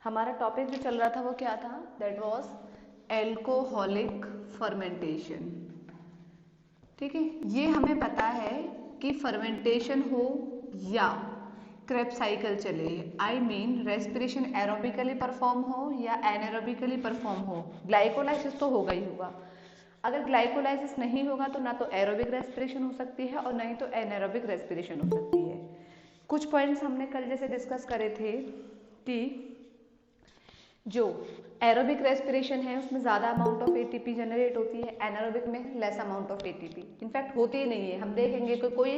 हमारा टॉपिक जो चल रहा था वो क्या था? That was alcoholic fermentation. ठीक है, ये हमें पता है कि फर्मेंटेशन हो या क्रेब्स साइकिल चले, I mean respiration aerobically perform हो या एनारोबिकली परफॉर्म हो, ग्लाइकोलाइसिस तो होगा ही होगा। अगर ग्लाइकोलाइसिस नहीं होगा तो ना तो एरोबिक रेस्पिरेशन हो सकती है और ना ही तो एनारोबिक रेस्पिरेशन हो सकती है। कुछ पॉइंट्स हमने कल जैसे डिस्कस करे थे कि जो एरोबिक रेस्पिरेशन है उसमें ज़्यादा अमाउंट ऑफ एटीपी जनरेट होती है, एनारोबिक में less amount of ATP, in fact होती ही नहीं है। हम देखेंगे कि कोई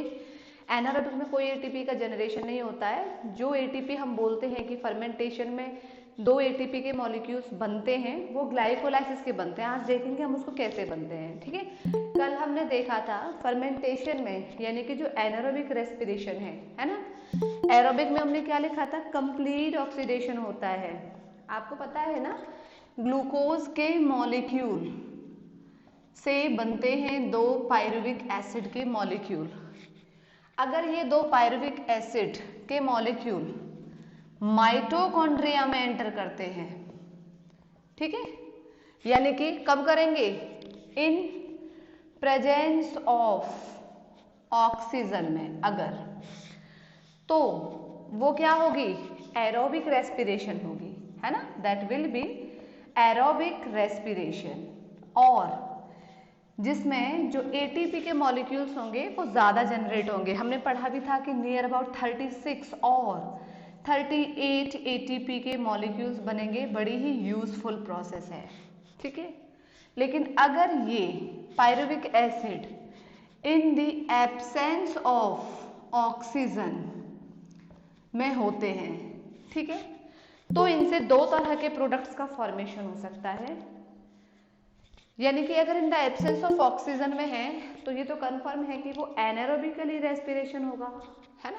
एनारोबिक में कोई एटीपी का जनरेशन नहीं होता है। जो एटीपी हम बोलते हैं कि फर्मेंटेशन में 2 एटीपी के मॉलिक्यूल्स बनते हैं वो ग्लाइकोलाइसिस के बनते हैं। आज देखेंगे हम उसको कैसे बनते हैं। ठीक है, कल हमने देखा था फर्मेंटेशन में यानी कि जो एनारोबिक रेस्पिरेशन है ना, एरोबिक में हमने क्या लिखा था? कंप्लीट ऑक्सीडेशन होता है। आपको पता है ना, ग्लूकोज के मॉलिक्यूल से बनते हैं 2 पायरुविक एसिड के मॉलिक्यूल। अगर ये 2 पायरुविक एसिड के मॉलिक्यूल माइटोकॉन्ड्रिया में एंटर करते हैं, ठीक है, यानी कि कब करेंगे? इन प्रेजेंस ऑफ ऑक्सीजन में, अगर तो वो क्या होगी? एरोबिक रेस्पिरेशन होगी, है ना, that will be aerobic respiration. और जिसमें जो एटीपी के मॉलिक्यूल्स होंगे वो ज़्यादा जनरेट होंगे। हमने पढ़ा भी था कि नियर अबाउट 36 और 38 एटीपी के मॉलिक्यूल्स बनेंगे। बड़ी ही यूजफुल प्रोसेस है, ठीक है। लेकिन अगर ये pyruvic acid in the absence of oxygen में होते हैं, ठीक है, तो इनसे 2 तरह के प्रोडक्ट्स का फॉर्मेशन हो सकता है। यानी कि अगर in the absence of oxygen में है तो ये तो कंफर्म है कि वो एनारोबिकली रेस्पिरेशन होगा, है ना।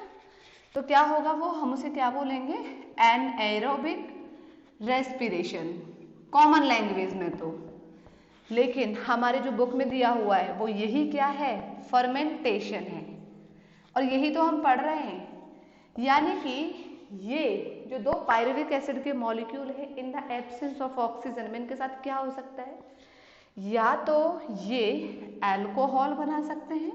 तो क्या होगा वो, हम उसे क्या बोलेंगे? एनएरोबिक रेस्पिरेशन, कॉमन लैंग्वेज में तो। लेकिन हमारे जो बुक में दिया हुआ है वो यही क्या है? फर्मेंटेशन है, और यही तो हम पढ़ रहे हैं। यानी कि ये जो 2 पायरुविक एसिड के मॉलिक्यूल है in the absence of oxygen में, इनके साथ क्या हो सकता है? या तो ये अल्कोहल बना सकते हैं।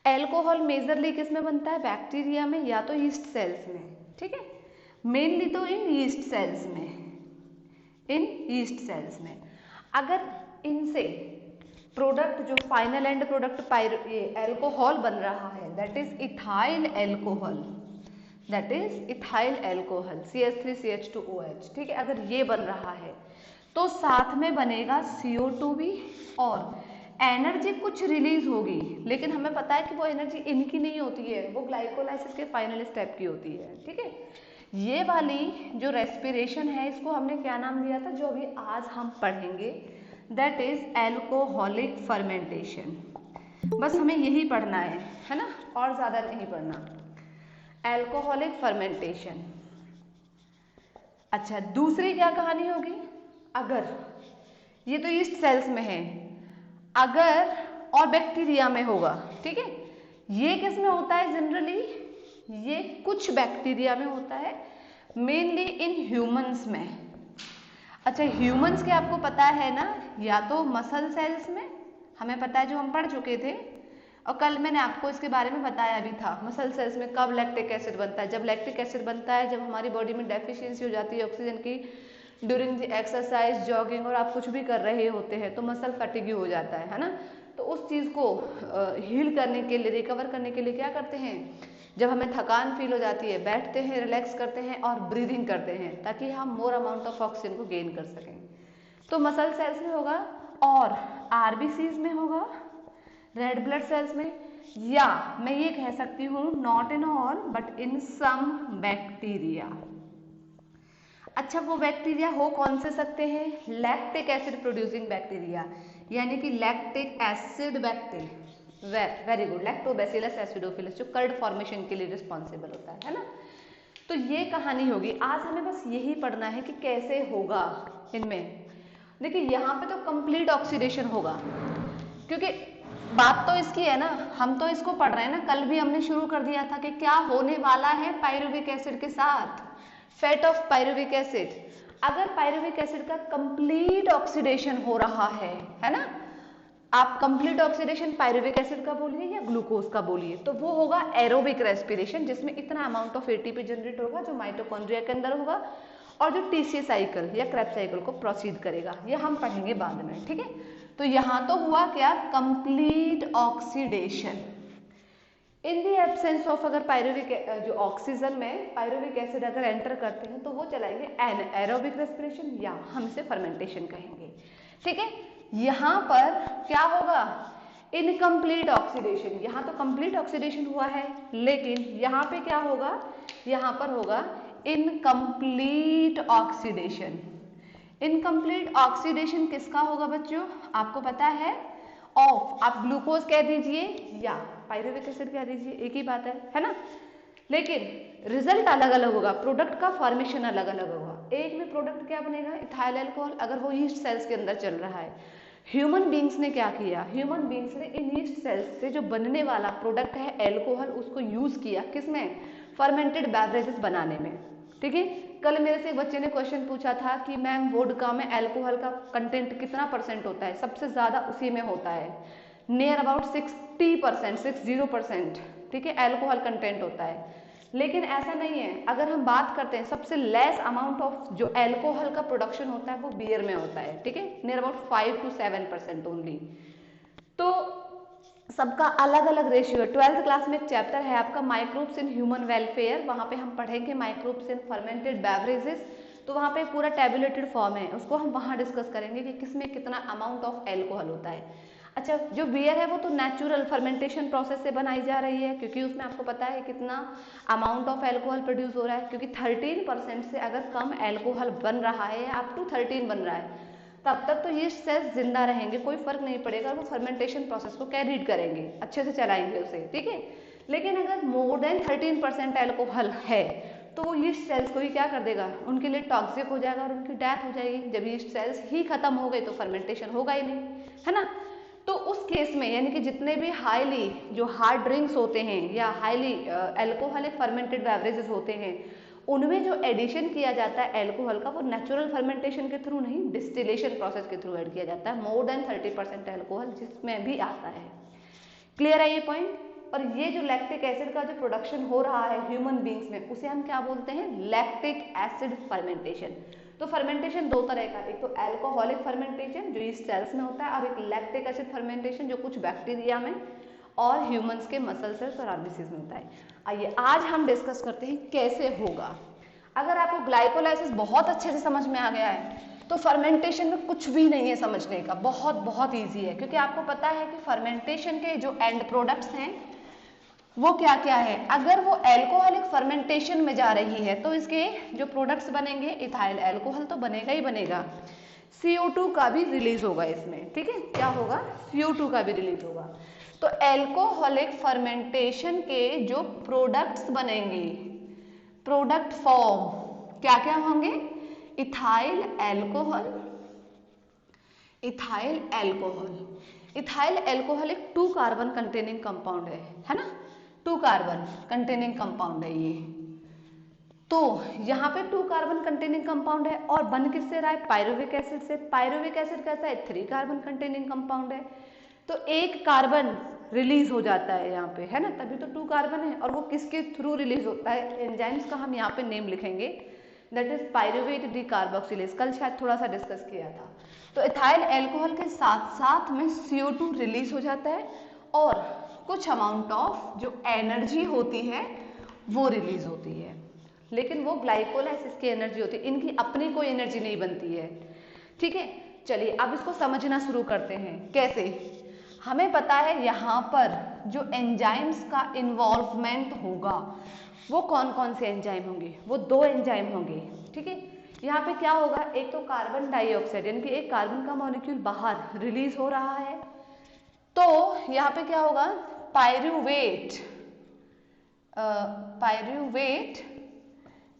अल्कोहल मेजरली किस में बनता है? बैक्टीरिया में या तो यीस्ट सेल्स में, ठीक है, मेनली तो इन यीस्ट सेल्स में, इन यीस्ट सेल्स में। अगर इनसे प्रोडक्ट जो फाइनल एंड प्रोडक्ट अल्कोहल बन रहा है, that is ethyl alcohol, that is ethyl alcohol CH3CH2OH, ठीक है। अगर ये बन रहा है तो साथ में बनेगा CO2 भी, और एनर्जी कुछ रिलीज होगी, लेकिन हमें पता है कि वो एनर्जी इनकी नहीं होती है, वो ग्लाइकोलाइसिस के फाइनल स्टेप की होती है, ठीक है। ये वाली जो रेस्पिरेशन है इसको हमने क्या नाम दिया था, जो अभी आज हम पढ़ेंगे, दैट इज एल्कोहलिक फर्मेंटेशन। बस हमें यही पढ़ना है ना, और ज्यादा नहीं पढ़ना। Alcoholic fermentation. अच्छा, दूसरी क्या कहानी होगी? अगर ये तो ईस्ट सेल्स में है, अगर और बैक्टीरिया में होगा, ठीक है। ये किस में होता है जनरली? ये कुछ बैक्टीरिया में होता है, मेनली इन ह्यूमंस में। अच्छा, ह्यूमंस के आपको पता है ना, या तो मसल सेल्स में, हमें पता है जो हम पढ़ चुके थे, और कल मैंने आपको इसके बारे में बताया भी था। मसल सेल्स में कब लैक्टिक एसिड बनता है? जब लैक्टिक एसिड बनता है जब हमारी बॉडी में डेफिशिएंसी हो जाती है ऑक्सीजन की ड्यूरिंग द एक्सरसाइज, जॉगिंग, और आप कुछ भी कर रहे होते हैं तो मसल फटीग हो जाता है ना। तो उस चीज़ को हील करने के लिए, रिकवर करने के लिए क्या करते हैं? जब हमें थकान फील हो जाती है, बैठते हैं, रिलैक्स करते हैं और ब्रीदिंग करते हैं ताकि हम मोर अमाउंट ऑफ ऑक्सीजन को गेन कर सकें। तो मसल सेल्स में होगा, और आरबीसीज में होगा, रेड ब्लड सेल्स में, या मैं ये कह सकती हूँ not in all but in some bacteria. अच्छा, वो बैक्टीरिया हो कौन से सकते हैं? लैक्टिक एसिड प्रोड्यूसिंग बैक्टीरिया, यानी कि lactic acid bacteria, very good, lactobacillus acidophilus, जो कर्ड फॉर्मेशन के लिए रिस्पॉन्सिबल होता है ना। तो ये कहानी होगी। आज हमें बस यही पढ़ना है कि कैसे होगा इनमें। देखिए यहाँ पे तो कंप्लीट ऑक्सीडेशन होगा, क्योंकि बात तो इसकी है ना, हम तो इसको पढ़ रहे हैं ना, कल भी हमने शुरू कर दिया था कि क्या होने वाला है पायरुविक एसिड के साथ, फेट ऑफ पायरुविक एसिड। अगर पायरुविक एसिड का कंप्लीट ऑक्सीडेशन हो रहा है ना, आप कंप्लीट ऑक्सीडेशन पायरुविक एसिड का बोलिए या ग्लूकोज का बोलिए, तो वो होगा एरोबिक रेस्पिरेशन, जिसमें इतना अमाउंट ऑफ एटीपी जनरेट होगा जो माइटोकॉन्ड्रिया के अंदर होगा और जो टीसी साइकिल या क्रेब्स साइकिल को प्रोसीड करेगा, ये हम पढ़ेंगे बाद में, ठीक है। तो यहां तो हुआ क्या, complete oxidation. In the absence of अगर पायरुविक जो ऑक्सीजन में पायरुविक एसिड अगर एंटर करते हैं तो वो चलाएंगे एरोबिक रेस्पिरेशन या हम इसे फर्मेंटेशन कहेंगे, ठीक है। यहां पर क्या होगा, इनकम्प्लीट ऑक्सीडेशन। यहां तो कंप्लीट ऑक्सीडेशन हुआ है, लेकिन यहां पे क्या होगा, यहां पर होगा इनकम्प्लीट ऑक्सीडेशन। इनकम्प्लीट ऑक्सीडेशन किसका होगा बच्चों, आपको पता है, ऑफ, आप ग्लूकोज कह दीजिए या पायरुविक एसिड कह दीजिए, एक ही बात है ना, लेकिन रिजल्ट अलग अलग होगा, प्रोडक्ट का फॉर्मेशन अलग अलग होगा। एक में प्रोडक्ट क्या बनेगा, इथाइल अल्कोहल, अगर वो यीस्ट सेल्स के अंदर चल रहा है। ह्यूमन बींग्स ने क्या किया, ह्यूमन बींग्स ने इन यीस्ट सेल्स से जो बनने वाला प्रोडक्ट है अल्कोहल, उसको यूज किया किसमें, फर्मेंटेड बेवरेजेस बनाने में, ठीक है। कल मेरे से एक बच्चे ने क्वेश्चन पूछा था कि मैम वोडका में अल्कोहल का कंटेंट कितना परसेंट होता है, सबसे ज्यादा उसी में होता है, नियर अबाउट 60%, 60%, ठीक है, अल्कोहल कंटेंट होता है। लेकिन ऐसा नहीं है, अगर हम बात करते हैं सबसे लेस अमाउंट ऑफ जो अल्कोहल का प्रोडक्शन होता है वो बियर में होता है, ठीक है, नियर अबाउट 5 to 7% ओनली। तो सबका अलग अलग रेशियो है। 12th क्लास में एक चैप्टर है आपका माइक्रोब्स इन ह्यूमन वेलफेयर, वहां पे हम पढ़ेंगे माइक्रोब्स इन फर्मेंटेड बेवरेजेस, तो वहां पे पूरा टेबुलेटेड फॉर्म है, उसको हम वहां डिस्कस करेंगे कि किसमें कितना अमाउंट ऑफ अल्कोहल होता है। अच्छा, जो बियर है वो तो नेचुरल फर्मेंटेशन प्रोसेस से बनाई जा रही है, क्योंकि उसमें आपको पता है कितना अमाउंट ऑफ अल्कोहल प्रोड्यूस हो रहा है, क्योंकि 13% से अगर कम अल्कोहल बन रहा है या अप टू 13 बन रहा है, तब तक तो ये सेल्स जिंदा रहेंगे, कोई फर्क नहीं पड़ेगा, वो फर्मेंटेशन प्रोसेस को कैरी करेंगे, अच्छे से चलाएंगे उसे, ठीक है। लेकिन अगर मोर देन 13% अल्कोहल है तो वो यीस्ट सेल्स को ही क्या कर देगा, उनके लिए टॉक्सिक हो जाएगा और उनकी डेथ हो जाएगी। जब यीस्ट सेल्स ही खत्म हो गए तो फर्मेंटेशन होगा ही नहीं, है ना। तो उस केस में यानी कि जितने भी हाईली जो हार्ड ड्रिंक्स होते हैं या हाईली अल्कोहलिक फर्मेंटेड बेवरेजेस होते हैं, उनमें जो एडिशन किया जाता है अल्कोहल का, वो नेचुरल फर्मेंटेशन के थ्रू नहीं, डिस्टिलेशन प्रोसेस के थ्रू ऐड किया जाता है। मोर देन 30% अल्कोहल जिसमें भी आता है। क्लियर है ये पॉइंट। और ये जो लैक्टिक एसिड का जो प्रोडक्शन हो रहा है ह्यूमन बींग्स में, उसे हम क्या बोलते हैं, लैक्टिक एसिड फर्मेंटेशन। तो फर्मेंटेशन दो तरह का, एक तो अल्कोहलिक फर्मेंटेशन जो इस सेल्स में होता है, और एक लैक्टिक एसिड फर्मेंटेशन जो कुछ बैक्टीरिया में और ह्यूमंस के मसल सेल्स और आरबीसीज में होता है। आइए आज हम डिस्कस करते हैं कैसे होगा। अगर आपको ग्लाइकोलाइसिस बहुत अच्छे से समझ में आ गया है तो फर्मेंटेशन में कुछ भी नहीं है समझने का, बहुत बहुत ईजी है, क्योंकि आपको पता है कि फर्मेंटेशन के जो एंड प्रोडक्ट्स हैं वो क्या क्या है। अगर वो अल्कोहलिक फर्मेंटेशन में जा रही है तो इसके जो प्रोडक्ट्स बनेंगे, इथाइल अल्कोहल तो बनेगा ही बनेगा, CO2 का भी रिलीज होगा इसमें, ठीक है, क्या होगा, CO2 का भी रिलीज होगा। तो अल्कोहलिक फर्मेंटेशन के जो प्रोडक्ट्स बनेंगे, प्रोडक्ट फॉर्म क्या क्या होंगे, ethyl alcohol, ethyl alcohol. Ethyl alcohol एक 2 कार्बन कंटेनिंग कंपाउंड है ना, 2 कार्बन कंटेनिंग कंपाउंड है ये। तो यहाँ पे 2 कार्बन कंटेनिंग कंपाउंड है और बन किससे रहा है, पायरुविक एसिड से। पायरुविक एसिड कैसा है, 3 कार्बन कंटेनिंग कंपाउंड है, तो 1 कार्बन रिलीज हो जाता है यहाँ पे, है ना, तभी तो 2 कार्बन है। और वो किसके थ्रू रिलीज होता है, एंजाइम्स का हम यहाँ पे नेम लिखेंगे, दैट इज पायरुवेट डीकार्बोक्सिलेज, कल शायद थोड़ा सा डिस्कस किया था। तो इथाइल अल्कोहल के साथ साथ में CO2 रिलीज हो जाता है और कुछ अमाउंट ऑफ जो एनर्जी होती है वो रिलीज होती है, लेकिन वो ग्लाइकोलाइसिस की एनर्जी होती है, इनकी अपनी कोई एनर्जी नहीं बनती है, ठीक है। चलिए अब इसको समझना शुरू करते हैं कैसे। हमें पता है यहाँ पर जो एंजाइम्स का इन्वॉल्वमेंट होगा वो कौन कौन से एंजाइम होंगे, वो 2 एंजाइम होंगे, ठीक है। यहाँ पे क्या होगा, एक तो कार्बन डाइऑक्साइड यानी कि एक कार्बन का मॉलिक्यूल बाहर रिलीज हो रहा है, तो यहाँ पे क्या होगा, पायरुवेट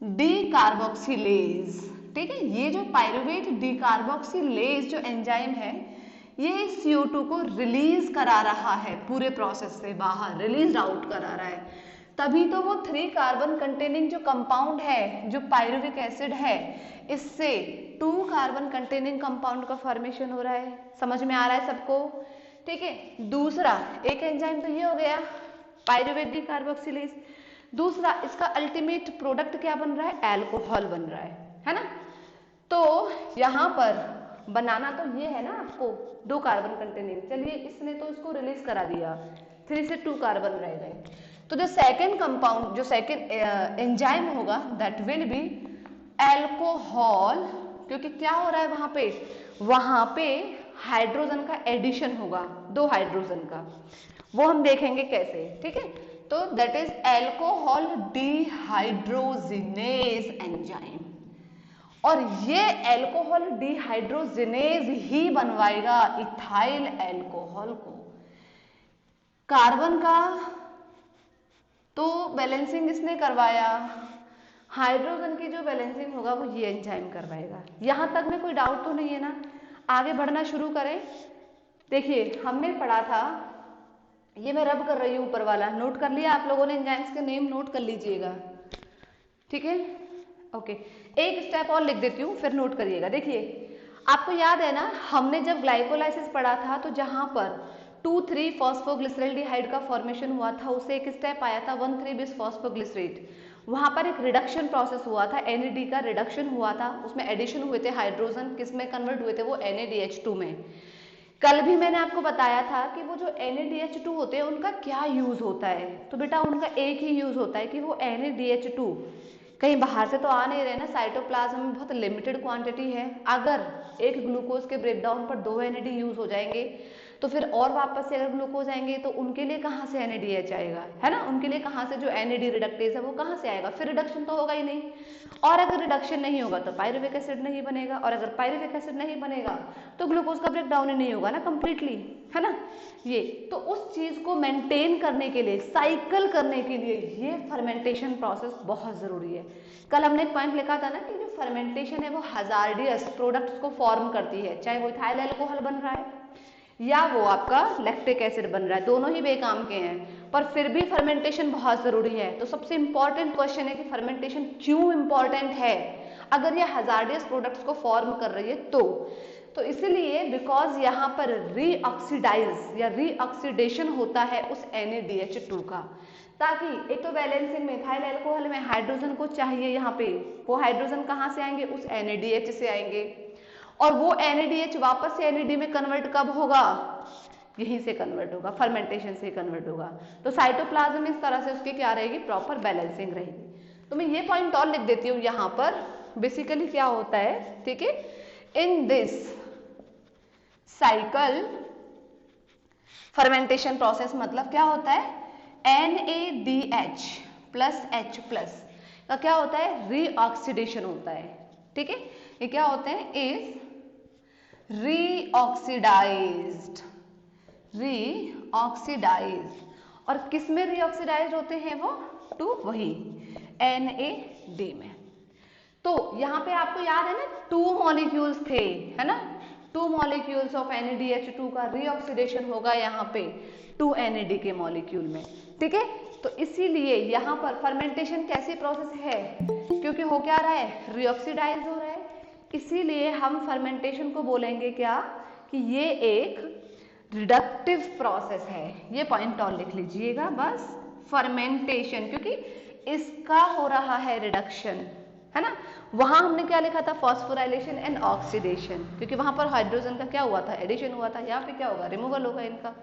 डीकार्बोक्सिलेज, ठीक है। ये जो पायरुवेट डीकार्बोक्सिलेज जो एंजाइम है ये CO2 को रिलीज करा रहा है, पूरे प्रोसेस से बाहर रिलीज आउट करा रहा है। तभी तो वो 3 कार्बन कंटेनिंग जो कंपाउंड है, जो पायरुविक एसिड है, इससे 2 कार्बन कंटेनिंग कंपाउंड का फॉर्मेशन हो रहा है। समझ में आ रहा है सबको? ठीक है। दूसरा एक एंजाइम तो ये हो गया पायरुवेट डी कार्बोक्सिलेज। दूसरा इसका अल्टीमेट प्रोडक्ट क्या बन रहा है? अल्कोहल बन रहा है ना। तो यहाँ पर बनाना तो ये है ना आपको 2 कार्बन कंटेनिंग। चलिए इसने तो इसको रिलीज करा दिया, 3 से 2 कार्बन रह गए। तो जो सेकेंड कंपाउंड, जो सेकेंड एंजाइम होगा दैट विल बी अल्कोहल, क्योंकि क्या हो रहा है वहां पे हाइड्रोजन का एडिशन होगा, 2 हाइड्रोजन का, वो हम देखेंगे कैसे। ठीक है, तो that is alcohol dehydrogenase enzyme. और ये अल्कोहल डिहाइड्रोजिनेज ही बनवाएगा इथाइल अल्कोहल को। कार्बन का तो बैलेंसिंग इसने करवाया, हाइड्रोजन की जो बैलेंसिंग होगा वो ये एंजाइम करवाएगा। यहां तक में कोई डाउट तो नहीं है ना? आगे बढ़ना शुरू करें। देखिए हमने पढ़ा था, ये मैं रब कर रही हूं ऊपर वाला, नोट कर लिया आप लोगों ने? एंजाइम्स के नेम नोट कर लीजिएगा, ठीक है? ओके, एक स्टेप और लिख देती हूँ फिर नोट करिएगा। देखिए आपको याद है ना, हमने जब ग्लाइकोलाइसिस पढ़ा था तो जहां पर 2,3 फॉस्फोग्लिसरल्डिहाइड का फॉर्मेशन हुआ था, उसे एक स्टेप आया था 1,3 बिस फॉस्फोग्लिसरेट। वहां पर एक रिडक्शन प्रोसेस हुआ था, NAD का रिडक्शन हुआ था, उसमें एडिशन हुए थे हाइड्रोजन, किसमें कन्वर्ट हुए थे? वो NADH2 में। कल भी मैंने आपको बताया था कि वो जो NADH2 होते हैं उनका क्या यूज होता है। तो बेटा उनका एक ही यूज होता है कि वो NADH2 कहीं बाहर से तो आ नहीं रहे ना, साइटोप्लाज्म में बहुत लिमिटेड क्वांटिटी है। अगर एक ग्लूकोज के ब्रेकडाउन पर 2 NAD यूज हो जाएंगे तो फिर और वापस से अगर ग्लूकोज आएंगे तो उनके लिए कहाँ से NADH आएगा, है ना? उनके लिए कहाँ से जो NAD रिडक्टेज है वो कहाँ से आएगा? फिर रिडक्शन तो होगा ही नहीं। और अगर रिडक्शन नहीं होगा तो पायरुविक एसिड नहीं बनेगा, और अगर पायरुविक एसिड नहीं बनेगा तो ग्लूकोज का ब्रेकडाउन ही नहीं होगा ना कंप्लीटली, है ना? ये तो उस चीज को मेंटेन करने के लिए, साइकिल करने के लिए ये फर्मेंटेशन प्रोसेस बहुत जरूरी है। कल हमने एक पॉइंट लिखा था ना कि जो फर्मेंटेशन है वो हजार्डियस प्रोडक्ट्स को फॉर्म करती है, चाहे वो इथाइल अल्कोहल बन रहा है या वो आपका लैक्टिक एसिड बन रहा है, दोनों ही बेकाम के हैं, पर फिर भी फर्मेंटेशन बहुत जरूरी है। तो सबसे इंपॉर्टेंट क्वेश्चन है कि फर्मेंटेशन क्यों इंपॉर्टेंट है अगर ये हजार्डियस प्रोडक्ट्स को फॉर्म कर रही है तो इसीलिए बिकॉज यहाँ पर रीऑक्सीडाइज या रीऑक्सीडेशन होता है उस NADH2 का, ताकि एक तो बैलेंसिंग में इथाइल अल्कोहल में हाइड्रोजन को चाहिए, यहाँ पे वो हाइड्रोजन कहाँ से आएंगे? उस NADH से आएंगे, और वो NADH वापस से NAD में कन्वर्ट कब होगा? यहीं से कन्वर्ट होगा, फर्मेंटेशन से कन्वर्ट होगा। तो साइटोप्लाज्म इस तरह से उसकी क्या रहेगी? प्रॉपर बैलेंसिंग रहेगी। तो मैं ये पॉइंट और लिख देती हूँ यहाँ पर। बेसिकली क्या होता है, ठीक है, in this cycle fermentation process मतलब क्या होता है? NADH प्लस H प्लस का क्या होता है? रीऑक्सीडेशन होता है। ठीक है, ये क्या होते हैं? इज रीऑक्सीडाइज्ड, रीऑक्सीडाइज्ड। और किस में रीऑक्सीडाइज्ड होते हैं वो? टू वही NAD में। तो यहाँ पे आपको याद है ना 2 मॉलिक्यूल्स थे, है ना? 2 मॉलिक्यूल्स ऑफ NADH2 का रीऑक्सीडेशन होगा यहाँ पे 2 NAD के मॉलिक्यूल में, ठीक है? तो इसीलिए यहाँ पर फर्मेंटेशन कैसी प्रोसेस है? क्योंकि हो क्या रहा है? रीऑक्सीडाइज हो रहा है, इसीलिए हम फर्मेंटेशन को बोलेंगे क्या? कि ये एक रिडक्टिव प्रोसेस है। ये पॉइंट और लिख लीजिएगा बस, फर्मेंटेशन, क्योंकि इसका हो रहा है रिडक्शन, है ना? वहां हमने क्या लिखा था? फॉस्फोराइलेशन एंड ऑक्सीडेशन, क्योंकि वहां पर हाइड्रोजन का क्या हुआ था? एडिशन हुआ था। यहाँ पे क्या होगा? रिमूवल होगा इनका,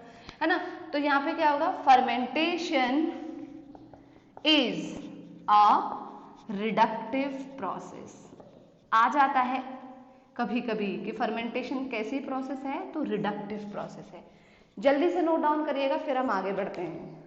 है ना? तो यहाँ पे क्या होगा? Fermentation is a reductive process. आ जाता है कभी कभी कि फर्मेंटेशन कैसी प्रोसेस है? तो रिडक्टिव प्रोसेस है। जल्दी से नोट डाउन करिएगा फिर हम आगे बढ़ते हैं।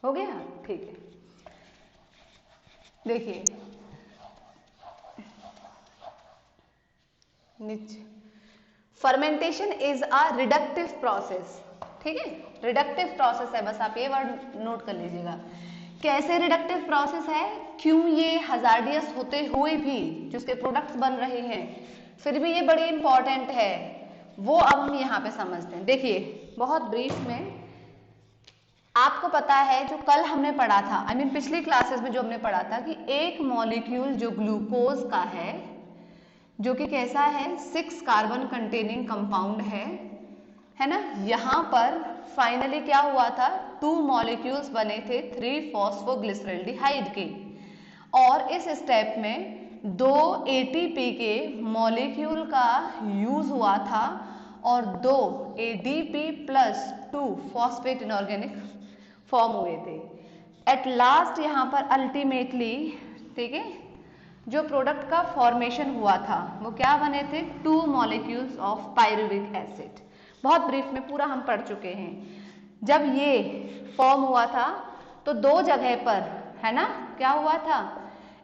हो गया? ठीक है। देखिए नीचे, fermentation is a reductive process, ठीक है, रिडक्टिव प्रोसेस है, बस आप ये वर्ड नोट कर लीजिएगा। कैसे रिडक्टिव प्रोसेस है, क्यों ये हजार्डियस होते हुए भी जो उसके प्रोडक्ट्स बन रहे हैं फिर भी ये बड़ी इंपॉर्टेंट है, वो अब हम यहाँ पे समझते हैं। देखिए बहुत ब्रीफ में, आपको पता है जो कल हमने पढ़ा था, आई मीन पिछली क्लासेस में जो हमने पढ़ा था कि एक मॉलिक्यूल जो ग्लूकोज का है, जो कि कैसा है, 6 कार्बन कंटेनिंग कंपाउंड है ना, यहाँ पर फाइनली क्या हुआ था, 2 मॉलिक्यूल्स बने थे 3 फॉस्फोग्लिसरल्डिहाइड के, और इस स्टेप में 2 एटीपी के मॉलिक्यूल का यूज हुआ था और 2 ADP plus 2 phosphate inorganic form हुए थे। एट लास्ट यहाँ पर अल्टीमेटली, ठीक है, जो प्रोडक्ट का फॉर्मेशन हुआ था वो क्या बने थे, 2 मॉलिक्यूल्स ऑफ पायरुविक एसिड। बहुत ब्रीफ में पूरा हम पढ़ चुके हैं। जब ये फॉर्म हुआ था तो 2 जगह पर, है ना, क्या हुआ था,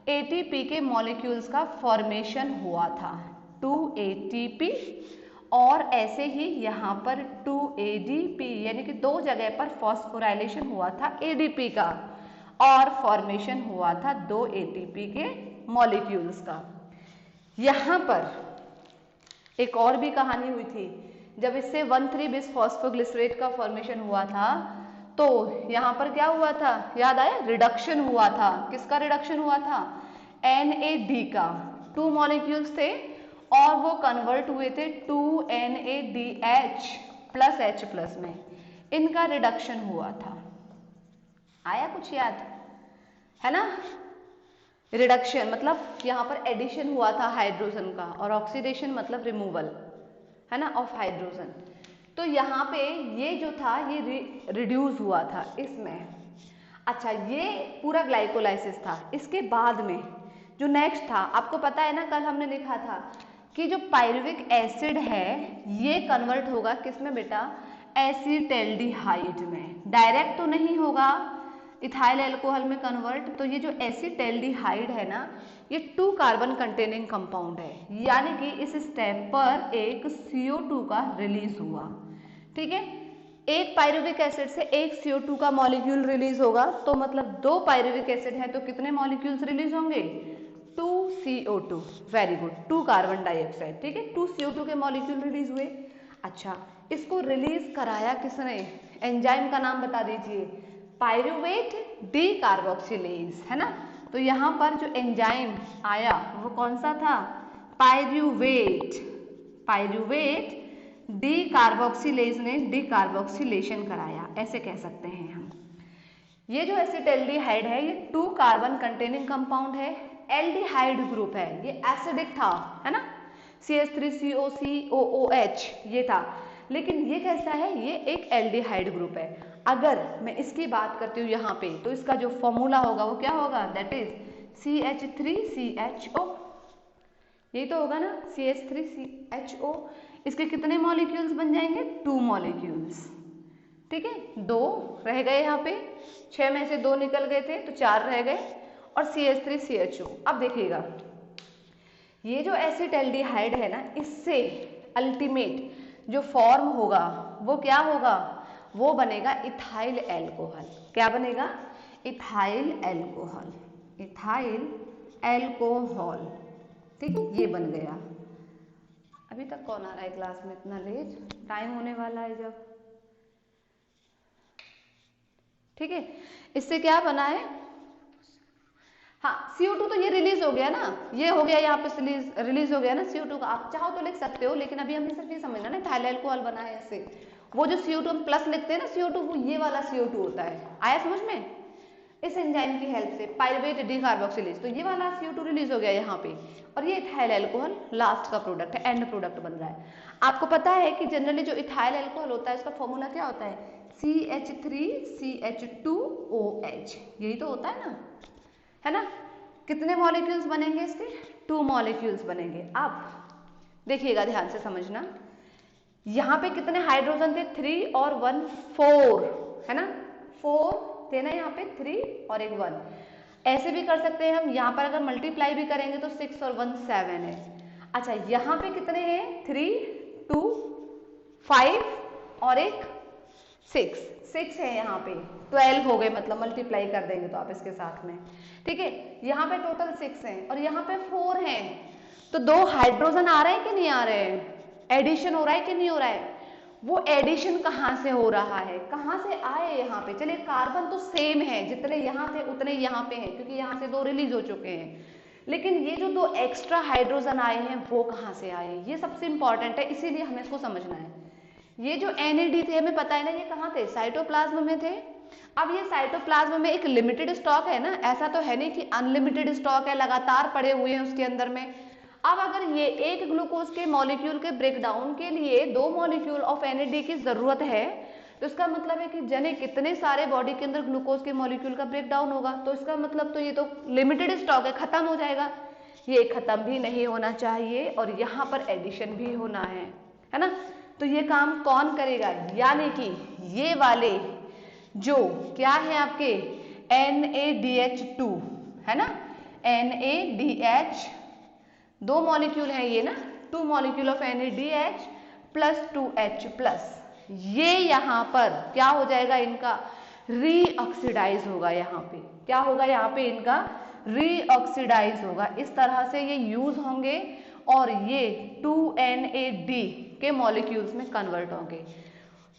एटीपी के मॉलिक्यूल्स का फॉर्मेशन हुआ था, 2 एटीपी, और ऐसे ही यहाँ पर 2 एडीपी, यानी कि 2 जगह पर फॉस्फोराइलेशन हुआ था एडीपी का और फॉर्मेशन हुआ था 2 एटीपी के मॉलिक्यूल्स का। यहाँ पर एक और भी कहानी हुई थी, जब इससे 1,3-bis फॉस्फोग्लिसरेट का फॉर्मेशन हुआ था तो यहाँ पर क्या हुआ था, याद आया, रिडक्शन हुआ था। किसका रिडक्शन हुआ था, NAD का, 2 मॉलिक्यूल्स थे और वो कन्वर्ट हुए थे 2NADH प्लस H+ में, इनका रिडक्शन हुआ था। आया कुछ याद, है ना, रिडक्शन मतलब यहाँ पर एडिशन हुआ था हाइड्रोजन का, और ऑक्सीडेशन मतलब रिमूवल, है ना, ऑफ हाइड्रोजन। तो यहाँ पे ये जो था ये रिड्यूस हुआ था इसमें। अच्छा, ये पूरा ग्लाइकोलाइसिस था। इसके बाद में जो नेक्स्ट था, आपको पता है ना, कल हमने लिखा था कि जो पायरुविक एसिड है ये कन्वर्ट होगा किसमें बेटा, एसिटैल्डिहाइड में। डायरेक्ट तो नहीं होगा इथाइल अल्कोहल में कन्वर्ट। तो ये जो एसिटैल्डिहाइड है ना, ये 2 कार्बन कंटेनिंग कंपाउंड है, यानी कि इस स्टेप पर एक CO2 का रिलीज हुआ, ठीक है। एक पायरुविक एसिड से एक CO2 का मॉलिक्यूल रिलीज होगा, तो मतलब 2 पायरुविक एसिड है तो कितने मॉलिक्यूल्स रिलीज होंगे, 2 CO2, very good, 2 carbon dioxide, ठीक है, 2 CO2 के मॉलिक्यूल रिलीज हुए। अच्छा, इसको रिलीज कराया किसने, एंजाइम का नाम बता दीजिए, पायरुवेट डीकार्बोक्सिलेज, है ना। तो यहाँ पर जो एंजाइम आया वो कौन सा था, पायरुवेट डीकार्बोक्सिलेज ने डीकार्बोक्सिलेशन कराया, ऐसे कह सकते हैं हम। ये जो एसिटैल्डिहाइड है ये 2 कार्बन कंटेनिंग कंपाउंड है, एल्डिहाइड ग्रुप है, ये एसिडिक था, है ना, CH3COCOOH ये था, लेकिन ये कैसा है, ये एक एल्डिहाइड ग्रुप है। अगर मैं इसकी बात करती हूँ यहाँ पे, तो इसका जो फॉर्मूला होगा वो क्या होगा, दैट इज CH3CHO, यही तो होगा ना, CH3CHO। इसके कितने मॉलिक्यूल्स बन जाएंगे, 2 मॉलिक्यूल्स, ठीक है, 2 रह गए यहाँ पे, 6 में से 2 निकल गए थे तो 4 रह गए, और CH3CHO। अब देखिएगा ये जो एसिटैल्डिहाइड है ना, इससे अल्टीमेट जो फॉर्म होगा वो क्या होगा, वो बनेगा इथाइल अल्कोहल। क्या बनेगा, इथाइल अल्कोहल, इथाइल अल्कोहल, ठीक है, ये बन गया। अभी तक कौन आ रहा है क्लास में इतना लेट, टाइम होने वाला है जब, ठीक है। इससे क्या बना है, हाँ, CO2 तो ये रिलीज हो गया ना, ये हो गया यहाँ पे रिलीज हो गया ना CO2 का। आप चाहो तो लिख सकते हो, लेकिन अभी हमें सिर्फ ये समझना ना इथाइल अल्कोहल बना है इससे। वो जो CO2 हम प्लस लिखते हैं ना CO2, वो ये वाला CO2 होता है। आया समझ में, इस एंजाइम की हेल्प से पायरुवेट डीकार्बोक्सिलेज, तो ये वाला CO2 रिलीज हो गया यहाँ पे, और ये इथाइल अल्कोहल लास्ट का प्रोडक्ट है, एंड प्रोडक्ट बन रहा है। आपको पता है कि जनरली जो इथाइल अल्कोहल होता है उसका फॉर्मूला क्या होता है, CH3CH2OH, यही तो होता है ना, है ना। कितने मॉलिक्यूल्स बनेंगे इसके, 2 मॉलिक्यूल्स बनेंगे। अब देखिएगा ध्यान से समझना, यहाँ पे कितने हाइड्रोजन थे, 3 और 1 4, है ना, 4 थे ना यहाँ पे, 3 और एक 1। ऐसे भी कर सकते हैं हम, यहाँ पर अगर मल्टीप्लाई भी करेंगे तो 6 और 1 7 है। अच्छा यहाँ पे कितने हैं, 3 2 5 और एक 6 है, यहाँ पे 12 हो गए, मतलब मल्टीप्लाई कर देंगे तो आप इसके साथ में, ठीक है। यहाँ पे टोटल 6 हैं और यहाँ पे 4 हैं, तो 2 हाइड्रोजन आ रहे हैं कि नहीं आ रहे हैं, एडिशन हो रहा है कि नहीं हो रहा है। वो एडिशन कहाँ से हो रहा है, कहाँ से आए यहाँ पे, चलिए कार्बन तो सेम है, जितने यहाँ थे उतने यहाँ पे हैं क्योंकि यहाँ से 2 रिलीज हो चुके हैं, लेकिन ये जो 2 एक्स्ट्रा हाइड्रोजन आए हैं वो कहाँ से आए हैं, ये सबसे इंपॉर्टेंट है, इसीलिए हमें इसको समझना है। ये जो NAD थे हमें पता है ना, ये कहाँ थे, साइटोप्लाज्म में थे। अब ये साइटोप्लाज्म में एक लिमिटेड स्टॉक है ना, ऐसा तो है नहीं कि अनलिमिटेड स्टॉक है, लगातार पड़े हुए हैं उसके अंदर में। अब अगर ये एक ग्लूकोज के मॉलिक्यूल के ब्रेकडाउन के लिए 2 मॉलिक्यूल ऑफ NAD की जरूरत है, तो इसका मतलब है कि जने कितने सारे बॉडी के अंदर ग्लूकोज के मॉलिक्यूल का ब्रेकडाउन होगा, तो इसका मतलब तो ये तो लिमिटेड स्टॉक है, खत्म हो जाएगा। ये खत्म भी नहीं होना चाहिए और यहाँ पर एडिशन भी होना है ना। तो ये काम कौन करेगा, यानी कि ये वाले जो क्या है आपके NADH2 है ना, NADH 2 मॉलिक्यूल है ये ना, 2 molecule of NADH plus 2H plus, ये यहाँ पर क्या हो जाएगा, इनका रीऑक्सीडाइज होगा, यहाँ पे क्या होगा, यहाँ पे इनका रीऑक्सीडाइज होगा, इस तरह से ये यूज होंगे और ये 2NAD के मॉलिक्यूल्स में कन्वर्ट होंगे।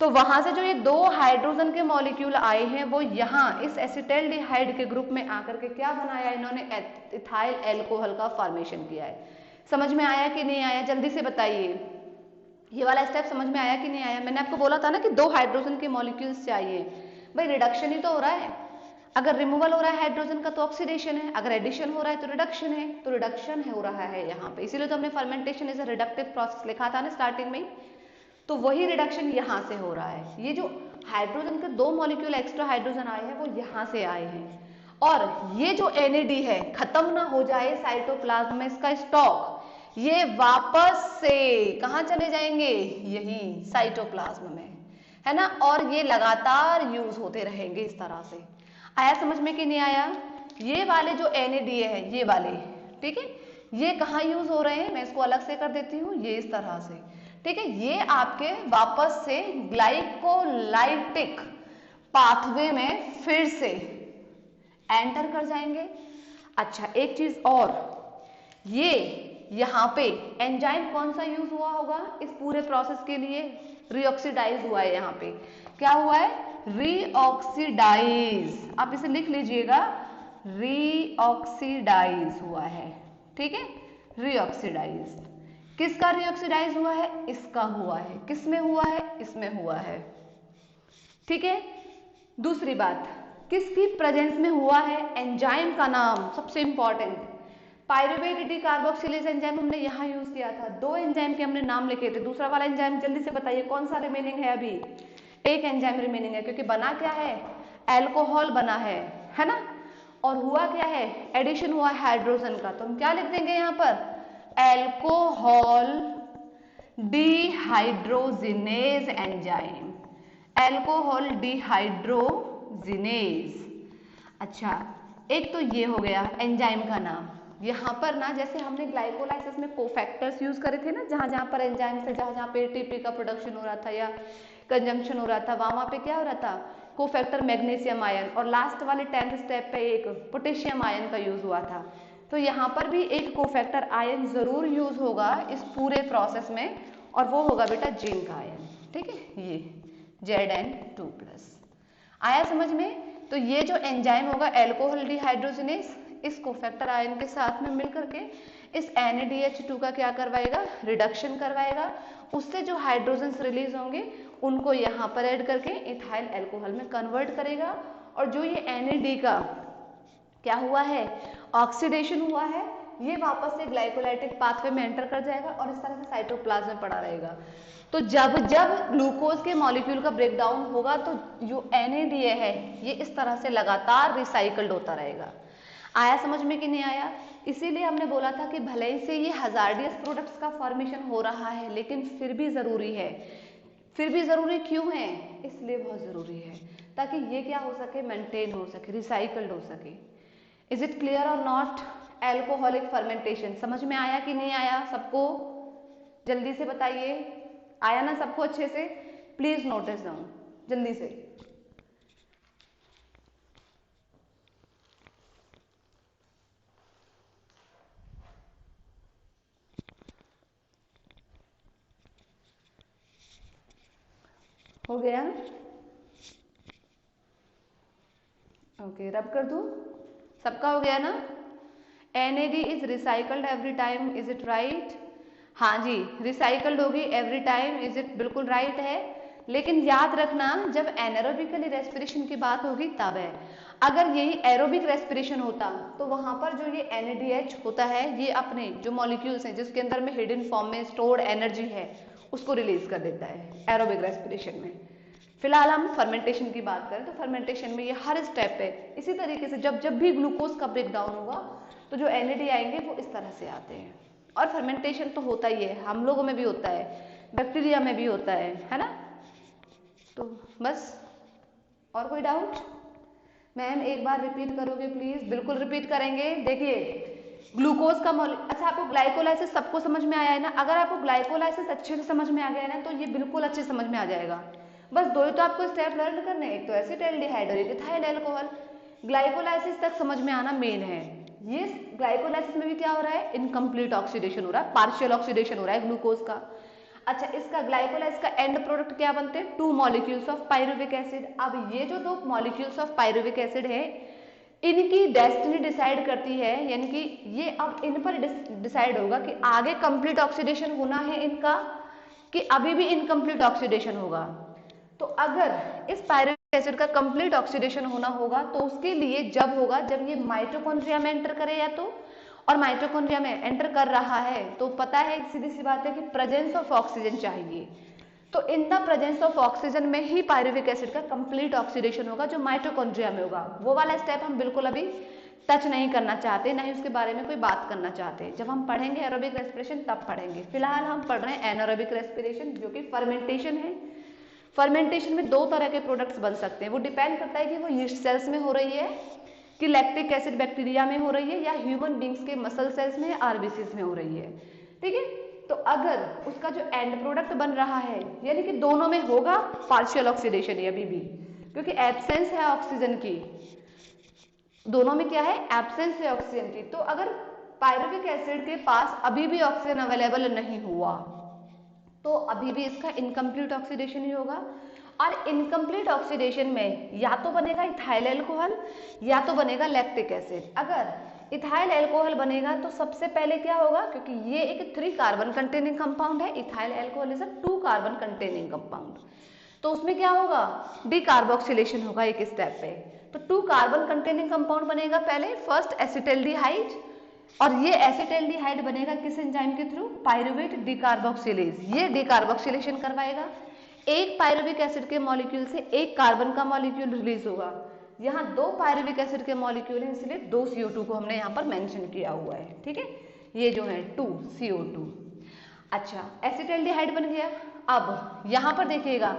तो वहां से जो ये 2 हाइड्रोजन के मॉलिक्यूल आए हैं वो यहाँ इस एसिटाल्डिहाइड के ग्रुप में आकर के क्या बनाया, इन्होंने इथाइल एल्कोहल का फॉर्मेशन किया है। समझ में आया कि नहीं आया, जल्दी से बताइए, ये वाला स्टेप समझ में आया कि नहीं आया। मैंने आपको बोला था ना कि 2 हाइड्रोजन के मॉलिक्यूल्स चाहिए, भाई रिडक्शन ही तो हो रहा है, अगर रिमूवल हो रहा है हाइड्रोजन का तो ऑक्सीडेशन है, अगर एडिशन हो रहा है तो रिडक्शन है, तो रिडक्शन हो रहा है यहाँ पे, इसीलिए तो हमने fermentation is a reductive process लिखा था ना स्टार्टिंग में, तो वही रिडक्शन यहाँ से हो रहा है। ये जो हाइड्रोजन के 2 मॉलिक्यूल एक्स्ट्रा हाइड्रोजन आए हैं वो यहाँ से आए हैं, और ये जो NAD है खत्म ना हो जाए साइटोप्लाज्म में इसका स्टॉक, ये वापस से कहाँ चले जाएंगे, यही साइटोप्लाज्म में, है ना, और ये लगातार यूज होते रहेंगे इस तरह से। आया समझ में कि नहीं आया। ये वाले जो NAD है ये वाले, ठीक है, ये कहाँ यूज हो रहे हैं, मैं इसको अलग से कर देती हूँ, ये इस तरह से, ठीक है, ये आपके वापस से ग्लाइकोलाइटिक पाथवे में फिर से एंटर कर जाएंगे। अच्छा एक चीज और, ये यहाँ पे एंजाइम कौन सा यूज हुआ होगा इस पूरे प्रोसेस के लिए, रीऑक्सीडाइज हुआ है, यहाँ पे क्या हुआ है, रीऑक्सीडाइज, आप इसे लिख लीजिएगा, रीऑक्सीडाइज हुआ है, ठीक है, रीऑक्सीडाइज। किसका रीऑक्सीडाइज हुआ है, इसका हुआ है, किसमें हुआ है, इसमें हुआ है, ठीक है। दूसरी बात, किसकी प्रेजेंस में हुआ है, एंजाइम का नाम सबसे important, pyruvate D carboxylase enzyme हमने यहाँ यूज किया था। 2 एंजाइम के हमने नाम लिखे थे, दूसरा वाला एंजाइम जल्दी से बताइए कौन सा रिमेनिंग है, अभी एक एंजाइम रिमेनिंग है, क्योंकि बना क्या है, एल्कोहल बना है ना, और हुआ क्या है, एडिशन हुआ है हाइड्रोजन का, तो हम क्या लिख देंगे यहाँ पर, alcohol dehydrogenase enzyme, alcohol dehydrogenase. अच्छा एक तो ये हो गया एंजाइम का नाम। यहाँ पर ना जैसे हमने ग्लाइकोलाइसिस में कोफैक्टर्स यूज करे थे ना, जहां जहां पर एंजाइम से जहां पे ATP का प्रोडक्शन हो रहा था या कंजम्पशन हो रहा था, वहां पे क्या हो रहा था, कोफैक्टर मैग्नीशियम आयन, और लास्ट वाले 10th स्टेप पे एक पोटेशियम आयन का यूज हुआ था। तो यहाँ पर भी एक कोफैक्टर आयन जरूर यूज होगा इस पूरे प्रोसेस में, और वो होगा बेटा जिंक आयन, ठीक है, ये Zn2+। आया समझ में। तो ये जो एंजाइम होगा एल्कोहल डिहाइड्रोजिनेज, इस कोफैक्टर आयन के साथ में मिलकर के इस NADH2 का क्या करवाएगा, रिडक्शन करवाएगा, उससे जो हाइड्रोजन्स रिलीज होंगे उनको यहाँ पर ऐड करके इथाइल एल्कोहल में कन्वर्ट करेगा, और जो ये NAD का क्या हुआ है, ऑक्सीडेशन हुआ है, ये वापस से ग्लाइकोलाइटिक पाथवे में एंटर कर जाएगा और इस तरह से साइटोप्लाज्म में पड़ा रहेगा। तो जब जब ग्लूकोज के मॉलिक्यूल का ब्रेकडाउन होगा तो जो NADH है ये इस तरह से लगातार रिसाइकल्ड होता रहेगा। आया समझ में कि नहीं आया। इसीलिए हमने बोला था कि भले ही से ये हजार्डियस प्रोडक्ट्स का फॉर्मेशन हो रहा है, लेकिन फिर भी जरूरी है। फिर भी जरूरी क्यों है, इसलिए बहुत जरूरी है ताकि ये क्या हो सके, मेंटेन हो सके, रिसाइकल्ड हो सके। इज इट क्लियर और नॉट? एल्कोहलिक फर्मेंटेशन समझ में आया कि नहीं आया सबको? जल्दी से बताइए, आया ना सबको अच्छे से? प्लीज नोटिस डाउन जल्दी से। हो गया? ओके, रब कर दूं? सबका हो गया ना? NAD is recycled every time, is it right? हाँ जी, रिसाइकल्ड होगी एवरी टाइम, इज इट? बिल्कुल राइट है। लेकिन याद रखना जब एनारोबिकली रेस्पिरेशन की बात होगी तब है। अगर यही एरोबिक रेस्पिरेशन होता तो वहां पर जो ये NADH होता है ये अपने जो मॉलिक्यूल्स हैं जिसके अंदर में हिडन फॉर्म में स्टोर्ड एनर्जी है उसको रिलीज कर देता है एरोबिक रेस्पिरेशन में। फिलहाल हम फर्मेंटेशन की बात करें तो फर्मेंटेशन में ये हर स्टेप पे इसी तरीके से जब जब भी ग्लूकोज का ब्रेक डाउन होगा तो जो NAD आएंगे वो इस तरह से आते हैं। और फर्मेंटेशन तो होता ही है, हम लोगों में भी होता है, बैक्टीरिया में भी होता है ना? तो बस, और कोई डाउट? मैम एक बार रिपीट करोगे प्लीज? बिल्कुल रिपीट करेंगे। देखिए ग्लूकोज का अच्छा आपको ग्लाइकोलाइसिस सबको समझ में आया है ना? अगर आपको ग्लाइकोलाइसिस अच्छे से समझ में आ गया है ना तो ये बिल्कुल अच्छे से समझ में आ जाएगा। बस दो ही तो आपको स्टेप लर्न करने हैं, एक तो एसिटाल्डिहाइड और एक इथाइल अल्कोहल। ग्लाइकोलाइसिस तक समझ में आना मेन है। ये ग्लाइकोलाइसिस में भी क्या हो रहा है? इनकम्प्लीट ऑक्सीडेशन हो रहा है, पार्शियल ऑक्सीडेशन हो रहा है ग्लूकोज का। अच्छा, इसका ग्लाइकोलाइसिस का एंड प्रोडक्ट क्या बनते हैं? 2 मॉलिक्यूल्स ऑफ पायरुविक एसिड। अब ये जो 2 मॉलिक्यूल्स ऑफ पायरुविक एसिड है इनकी डेस्टिनी डिसाइड करती है, यानी कि ये अब इन पर डिसाइड होगा कि आगे कंप्लीट ऑक्सीडेशन होना है इनका कि अभी भी इनकम्प्लीट ऑक्सीडेशन होगा। तो अगर इस पायरुविक एसिड का कंप्लीट ऑक्सीडेशन होना होगा तो उसके लिए जब होगा जब ये माइटोकॉन्ड्रिया में एंटर करे या तो, और माइटोकॉन्ड्रिया में एंटर कर रहा है तो पता है सीधी सी बात है कि प्रेजेंस ऑफ ऑक्सीजन चाहिए। तो इन द प्रेजेंस ऑफ ऑक्सीजन में ही पायरुविक एसिड का कंप्लीट ऑक्सीडेशन होगा जो माइटोकॉन्ड्रिया में होगा। वो वाला स्टेप हम बिल्कुल अभी टच नहीं करना चाहते, नहीं उसके बारे में कोई बात करना चाहते। जब हम पढ़ेंगे एरोबिक रेस्पिरेशन तब पढ़ेंगे। फिलहाल हम पढ़ रहे हैं एनारोबिक रेस्पिरेशन जो कि फर्मेंटेशन है। फर्मेंटेशन में 2 तरह के प्रोडक्ट्स बन सकते हैं, वो डिपेंड करता है कि वो यीस्ट सेल्स में हो रही है कि लैक्टिक एसिड बैक्टीरिया में हो रही है या ह्यूमन बींग्स के मसल सेल्स में, आरबीसीज में हो रही है। ठीक है, तो अगर उसका जो एंड प्रोडक्ट बन रहा है यानी कि दोनों में होगा पार्शियल ऑक्सीडेशन है अभी भी, क्योंकि एब्सेंस है ऑक्सीजन की, दोनों में क्या है? एब्सेंस है ऑक्सीजन की। तो अगर पायरुविक एसिड के पास अभी भी ऑक्सीजन अवेलेबल नहीं हुआ तो अभी भी इसका इनकम्प्लीट ऑक्सीडेशन ही होगा। और इनकम्प्लीट ऑक्सीडेशन में या तो बनेगा इथाइल अल्कोहल या तो बनेगा लैक्टिक एसिड। अगर इथाइल अल्कोहल बनेगा तो सबसे पहले क्या होगा, क्योंकि ये एक 3 कार्बन कंटेनिंग कंपाउंड है, ethyl alcohol is a 2 carbon containing compound, तो उसमें क्या होगा? डीकार्बोक्सिलेशन होगा एक स्टेप पे। तो 2 कार्बन कंटेनिंग कंपाउंड बनेगा पहले, फर्स्ट एसिटाल्डिहाइड, और ये एसिटाल्डिहाइड बनेगा किस एंजाइम के थ्रू? Pyruvate decarboxylase. ये डीकार्बोक्सिलेशन करवाएगा। एक पायरुविक एसिड के मॉलिक्यूल से एक कार्बन का मॉलिक्यूल रिलीज होगा। यहाँ 2 पायरुविक एसिड के मॉलिक्यूल हैं इसलिए 2 CO2 को हमने यहाँ पर मेंशन किया हुआ है। ठीक है, ये जो है 2 CO2। अच्छा, एसिटाल्डिहाइड बन गया। अब यहाँ पर देखिएगा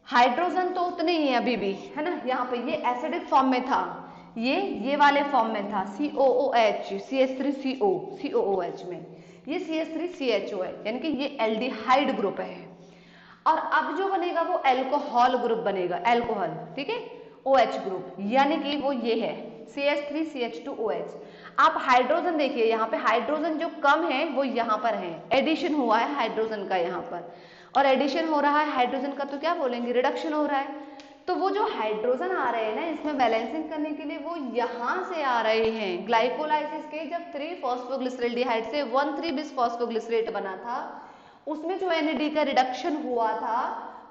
हाइड्रोजन तो उतने ही है अभी भी, है ना? यहाँ पे ये एसिडिक फॉर्म में था, ये वाले फॉर्म में था COOH, CH3CO, COOH में, ये CH3CHO है, यानी कि ये एल्डिहाइड ग्रुप है। और अब जो बनेगा वो एल्कोहल ग्रुप बनेगा, एल्कोहल। ठीक है, OH ग्रुप, यानी कि वो ये है CH3CH2OH। आप हाइड्रोजन देखिए, यहाँ पे हाइड्रोजन जो कम है वो यहाँ पर है, एडिशन हुआ है हाइड्रोजन का यहाँ पर, और एडिशन हो रहा है हाइड्रोजन का तो क्या बोलेंगे? रिडक्शन हो रहा है। तो वो जो हाइड्रोजन आ रहे हैं ना इसमें बैलेंसिंग करने के लिए वो यहाँ से आ रहे हैं। ग्लाइकोलाइसिस के जब 3-फॉस्फोग्लिसरल्डिहाइड से 1,3-बिसफॉस्फोग्लिसरेट बना था उसमें जो NAD का रिडक्शन हुआ था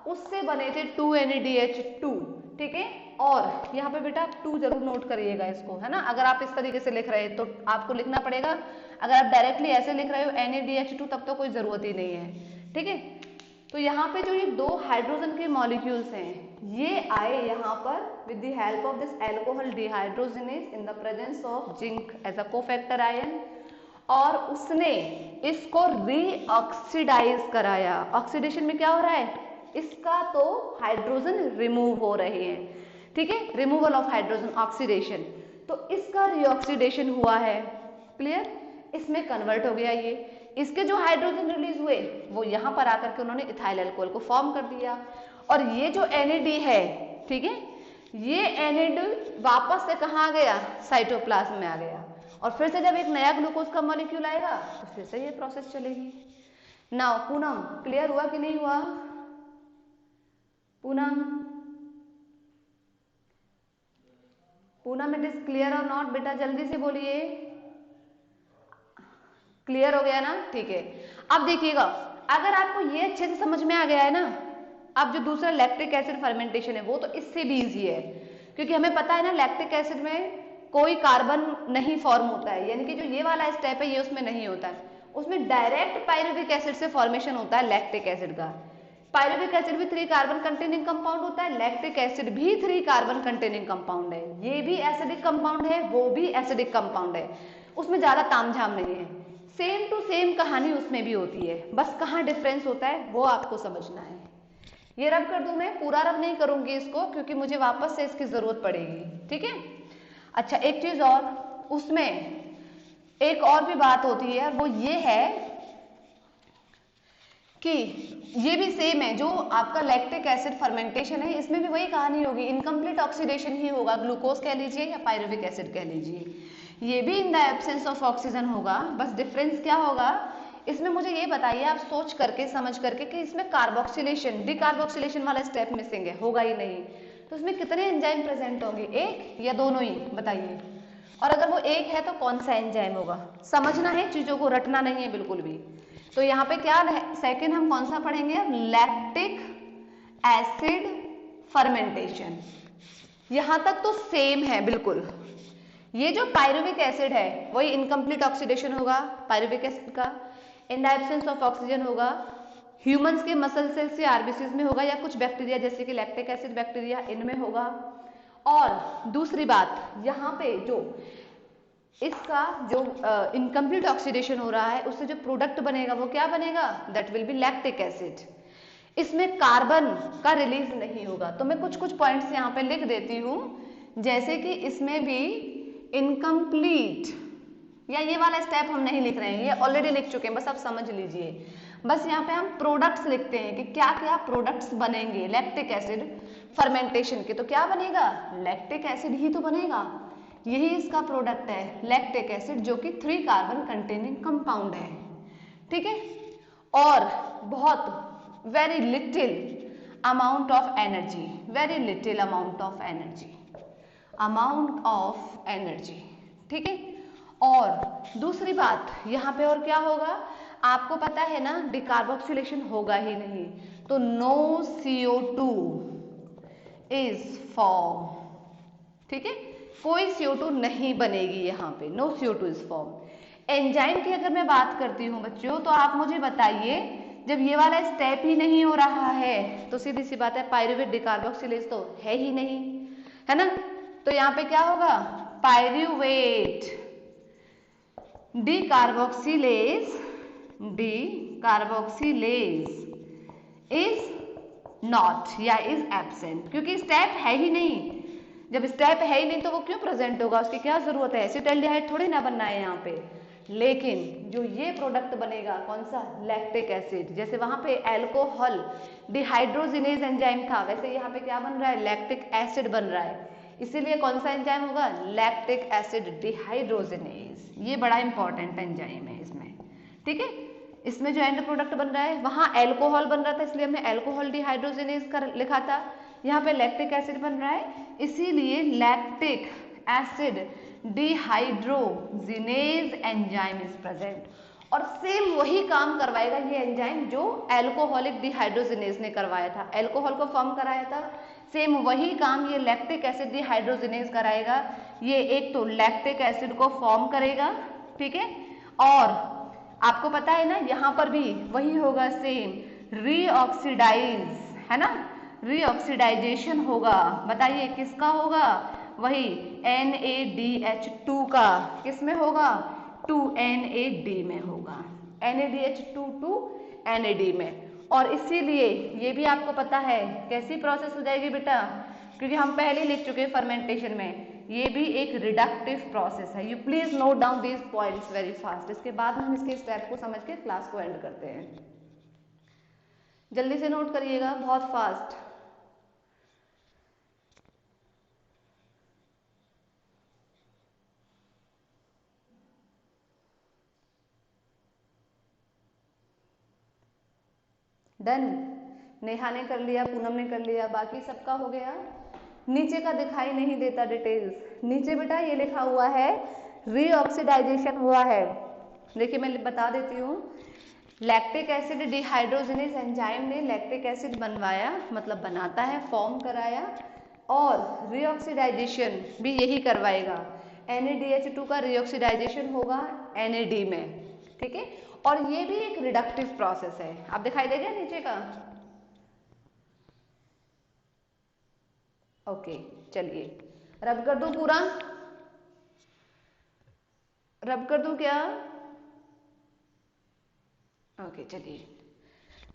उससे बने थे 2NADH2। ठीक है, और यहाँ पे बेटा आप 2 जरूर नोट करिएगा इसको, है ना? अगर आप इस तरीके से लिख रहे हैं तो आपको लिखना पड़ेगा, अगर आप डायरेक्टली ऐसे लिख रहे हो NADH2 तब तो कोई जरूरत ही नहीं है। ठीक है, तो यहाँ पे जो ये 2 हाइड्रोजन के मॉलिक्यूल्स हैं ये आए यहाँ पर with the help of this alcohol dehydrogenase in the presence of zinc as a cofactor ion, और उसने इसको रीऑक्सीडाइज कराया। ऑक्सीडेशन में क्या हो रहा है? इसका तो हाइड्रोजन रिमूव हो रहे हैं। ठीक है, रिमूवल ऑफ हाइड्रोजन, ऑक्सीडेशन। तो इसका रीऑक्सीडेशन हुआ है, क्लियर, इसमें कन्वर्ट हो गया ये, इसके जो हाइड्रोजन रिलीज हुए वो यहाँ पर आकर के उन्होंने इथाइल अल्कोहल को फॉर्म कर दिया, और ये जो NAD है, ठीक है, ये NAD वापस से कहाँ आ गया, साइटोप्लाज्म में आ गया, और फिर से जब एक नया ग्लूकोज का मॉलिक्यूल आएगा तो फिर से ये प्रोसेस चलेगी। नाउ पूनम, क्लियर हुआ कि नहीं हुआ? Poonam, Poonam, it is clear और नॉट बेटा, जल्दी से बोलिए। क्लियर हो गया ना? ठीक है। अब देखिएगा, अगर आपको ये अच्छे से समझ में आ गया है ना, अब जो दूसरा लैक्टिक एसिड फर्मेंटेशन है वो तो इससे भी इजी है, क्योंकि हमें पता है ना लैक्टिक एसिड में कोई कार्बन नहीं फॉर्म होता है, यानी कि जो ये वाला स्टेप है ये उसमें नहीं होता है, उसमें डायरेक्ट पायरुविक एसिड से फॉर्मेशन होता है लैक्टिक एसिड का। पायरुविक एसिड भी 3 कार्बन कंटेनिंग कंपाउंड होता है, लैक्टिक एसिड भी 3 कार्बन कंटेनिंग कंपाउंड है, ये भी एसिडिक कंपाउंड है, वो भी एसिडिक कंपाउंड है, उसमें ज्यादा तामझाम नहीं है, सेम टू सेम कहानी उसमें भी होती है, बस कहाँ डिफरेंस होता है वो आपको समझना है। ये रब कर दूं मैं, पूरा रब नहीं करूंगी इसको क्योंकि मुझे वापस से इसकी जरूरत पड़ेगी, ठीक है। अच्छा, एक चीज और, उसमें एक और भी बात होती है, वो ये है कि ये भी सेम है, जो आपका लैक्टिक एसिड फर्मेंटेशन है इसमें भी वही कहानी होगी, इनकम्प्लीट ऑक्सीडेशन ही होगा, ग्लूकोज कह लीजिए या पायरुविक एसिड कह लीजिए, ये भी in the absence of oxygen होगा। बस डिफरेंस क्या होगा इसमें, मुझे ये बताइए आप सोच करके समझ करके कि इसमें कार्बोक्सिलेशन, डिकार्बोक्सिलेशन वाला स्टेप मिसिंग है, होगा ही नहीं, तो इसमें कितने एंजाइम प्रेजेंट होंगे, एक या दोनों ही, बताइए। और अगर वो एक है तो कौन सा एंजाइम होगा, समझना है, चीजों को रटना नहीं है बिल्कुल भी। तो यहाँ पे क्या है, सेकेंड हम कौन सा पढ़ेंगे, लैक्टिक एसिड फर्मेंटेशन। यहां तक तो सेम है बिल्कुल, ये जो पायरुविक एसिड है वही इनकम्प्लीट ऑक्सीडेशन होगा पायरुविक एसिड का, in the absence of oxygen होगा, ह्यूमंस के मसल सेल्स या आरबीसीज में होगा, या कुछ बैक्टीरिया जैसे कि लैक्टिक एसिड बैक्टीरिया इनमें होगा। और दूसरी बात, यहाँ पे जो इसका जो इनकम्प्लीट ऑक्सीडेशन हो रहा है उससे जो प्रोडक्ट बनेगा वो क्या बनेगा, that will be lactic acid. इसमें कार्बन का रिलीज नहीं होगा, तो मैं कुछ कुछ पॉइंट्स यहाँ पे लिख देती हूँ, जैसे कि इसमें भी इनकम्प्लीट, या ये वाला स्टेप हम नहीं लिख रहे हैं, ये ऑलरेडी लिख चुके हैं, बस आप समझ लीजिए। बस यहाँ पे हम प्रोडक्ट्स लिखते हैं कि क्या क्या प्रोडक्ट्स बनेंगे लैक्टिक एसिड फर्मेंटेशन के, तो क्या बनेगा, लैक्टिक एसिड ही तो बनेगा, यही इसका प्रोडक्ट है लैक्टिक एसिड, जो कि 3 कार्बन कंटेनिंग कंपाउंड है, ठीक है। और बहुत very little amount of energy, very little amount of energy, amount of energy, ठीक है। और दूसरी बात यहाँ पे और क्या होगा, आपको पता है ना डिकार्बोक्सिलेशन होगा ही नहीं, तो नो CO2 इज फॉर्म, ठीक है, कोई CO2 नहीं बनेगी यहाँ पे, no CO2 is form. Enzyme की अगर मैं बात करती हूँ बच्चों, तो आप मुझे बताइए, जब ये वाला स्टेप ही नहीं हो रहा है तो सीधी सी बात है पायरुवेट डिकार्बोक्सिलेज तो है ही नहीं, है ना, तो यहाँ पे क्या होगा, पायरुवेट डिकार्बोक्सिलेज इज नॉट या इज एब्सेंट, क्योंकि स्टेप है ही नहीं, जब स्टेप है ही नहीं तो वो क्यों प्रेजेंट होगा, उसकी क्या जरूरत है, एसिटाल्डिहाइड थोड़ी ना बनना है यहाँ पे। लेकिन जो ये प्रोडक्ट बनेगा कौन सा, लैक्टिक एसिड, जैसे वहां पे अल्कोहल डिहाइड्रोजिनेज एंजाइम था, वैसे यहाँ पे क्या बन रहा है, लैक्टिक एसिड बन रहा है, इसीलिए कौन सा एंजाइम होगा, लैक्टिक एसिड डिहाइड्रोजिनेज, ये बड़ा इंपॉर्टेंट एंजाइम है इसमें, ठीक है। इसमें जो एंड प्रोडक्ट बन रहा है, वहां अल्कोहल बन रहा था इसलिए हमने अल्कोहल डिहाइड्रोजिनेज कर लिखा था, यहाँ पे लैक्टिक एसिड बन रहा है इसीलिए lactic acid dehydrogenase enzyme is present. और सेम वही काम करवाएगा ये एंजाइम जो अल्कोहलिक डिहाइड्रोजिनेज ने करवाया था, अल्कोहल को फॉर्म कराया था, सेम वही काम ये लैक्टिक एसिड डिहाइड्रोजिनेज कराएगा। ये एक तो लैक्टिक एसिड को फॉर्म करेगा, ठीक है, और आपको पता है ना यहाँ पर भी वही होगा सेम, रीऑक्सीडाइज, है ना, रीऑक्सीडाइजेशन होगा, बताइए किसका होगा, वही NADH2 का, किस में होगा, 2NAD में होगा, NADH2 NAD में। और इसीलिए ये भी आपको पता है कैसी प्रोसेस हो जाएगी बेटा, क्योंकि हम पहले लिख चुके हैं फर्मेंटेशन में ये भी एक रिडक्टिव प्रोसेस है। You please note down these points very fast. इसके बाद हम इसके स्टेप को समझ के क्लास को एंड करते हैं। जल्दी से नोट करिएगा, बहुत फास्ट। डन। नेहा ने कर लिया, पूनम ने कर लिया, बाकी सबका हो गया। नीचे का दिखाई नहीं देता डिटेल्स। नीचे बेटा ये लिखा हुआ है रीऑक्सीडाइजेशन हुआ है। देखिए मैं बता देती हूँ। लैक्टिक एसिड डिहाइड्रोजनेज एंजाइम ने लैक्टिक एसिड बनवाया, मतलब बनाता है, फॉर्म कराया, और रीऑक्सीडाइजेशन भी यही करवाएगा। NaDH2 का रीऑक्सीडाइजेशन होगा NAD में, ठीक है। और ये भी एक रिडक्टिव प्रोसेस है। आप दिखाई देगा नीचे का? ओके, चलिए रब कर दूं पूरा, रब कर दूं क्या? ओके चलिए,